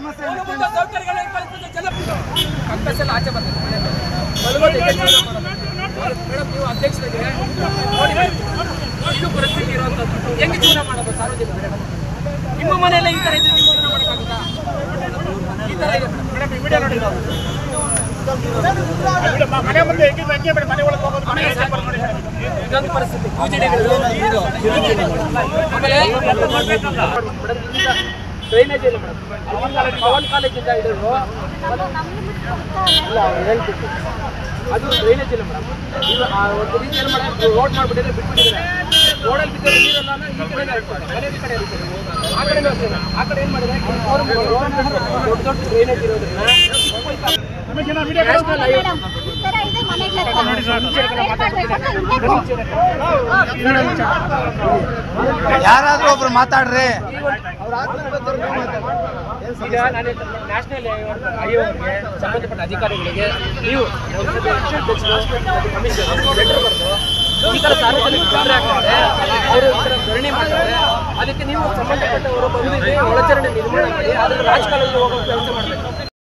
ಮೂಲಭೂತ ಸೌಕರ್ಯಗಳನ್ನು ಕಲ್ಪಿಸಿದ ಕಂಕಸಲ್ಲಿ ಆಚೆ ಬಂದಿದೆ ಮೇಡಮ್. ನೀವು ಅಧ್ಯಕ್ಷರಾಗಿದೆ ನೋಡಿ, ಇದು ಪರಿಸ್ಥಿತಿ ಇರುವಂಥದ್ದು. ಹೆಂಗೆ ಜೀವನ ಮಾಡೋದು ಸಾರ್ವಜನಿಕರು? ನಿಮ್ಮ ಮನೆಯಲ್ಲೇ ಈ ಥರ ಇದ್ರೆ ನೀವು ಜೀವನ ಮಾಡೋಕ್ಕಾಗುತ್ತಾ? ಈ ಥರ ಇದೆ ಮೇಡಮ್. ವಿಡಿಯೋ ನೋಡಿ ನಾವು ಮನೆ ಮುಂದೆ ಹೆಂಗೆ ಮನೆ ಒಳಗೆ ಹೋಗೋದು ಇದೊಂದು ಪರಿಸ್ಥಿತಿ. ಪೂಜೆಗಳು ಆಮೇಲೆ ಡ್ರೈನೇಜ್ ಇಲ್ಲ ಮೇಡಮ್. ಪವನ್ ಕಾಲೇಜಿಂದ ಇರೋದು ಹೇಳ್ತಿತ್ತು, ಅದು ಡ್ರೈನೇಜ್ ಇಲ್ಲ ಮೇಡಮ್. ಈಗ ಒಂದು ರೀತಿಯಲ್ಲಿ ಮಾಡಿ ರೋಡ್ ಮಾಡಿಬಿಟ್ಟಿದ್ರೆ ಬಿಟ್ಬಿಟ್ಟಿದ್ದಾರೆ. ರೋಡಲ್ಲಿ ಬಿದ್ದರೆ ನೀರೆಲ್ಲ ಈ ಕಡೆ ಇರ್ತಾರೆ, ಮನೆ ಕಡೆ ಇರ್ತಾರೆ. ಆ ಕಡೆನೂ ಅಷ್ಟೇ. ಆ ಕಡೆ ಏನು ಮಾಡಿದ್ರೆ ದೊಡ್ಡ ದೊಡ್ಡ ಡ್ರೈನೇಜ್ ಇರೋದ್ರಿಂದ ಯಾರಾದ್ರೂ ಒಬ್ರು ಮಾತಾಡ್ರಿ. ಈಗ ನಾನು ನ್ಯಾಷನಲ್ ಆಯೋಗಕ್ಕೆ ಸಂಬಂಧಪಟ್ಟ ಅಧಿಕಾರಿಗಳಿಗೆ ನೀವು ಕಮಿಷನರ್ ಲೆಟರ್ ಬರೆದು ಈ ಥರ ಸಾರ್ವಜನಿಕ ತೊಂದರೆ ಆಗ್ತದೆ, ಅವರು ಈ ಥರ ಧರಣಿ ಮಾಡ್ತಾರೆ, ಅದಕ್ಕೆ ನೀವು ಸಂಬಂಧಪಟ್ಟವರು ಬಂದು ಒಳಚರಂಡಿ ನಿರ್ಮಾಣ ಮಾಡಿ ಅದನ್ನು ರಾಜಕಾಲದಲ್ಲಿ ಹೋಗೋ ವ್ಯವಸ್ಥೆ ಮಾಡಬೇಕು.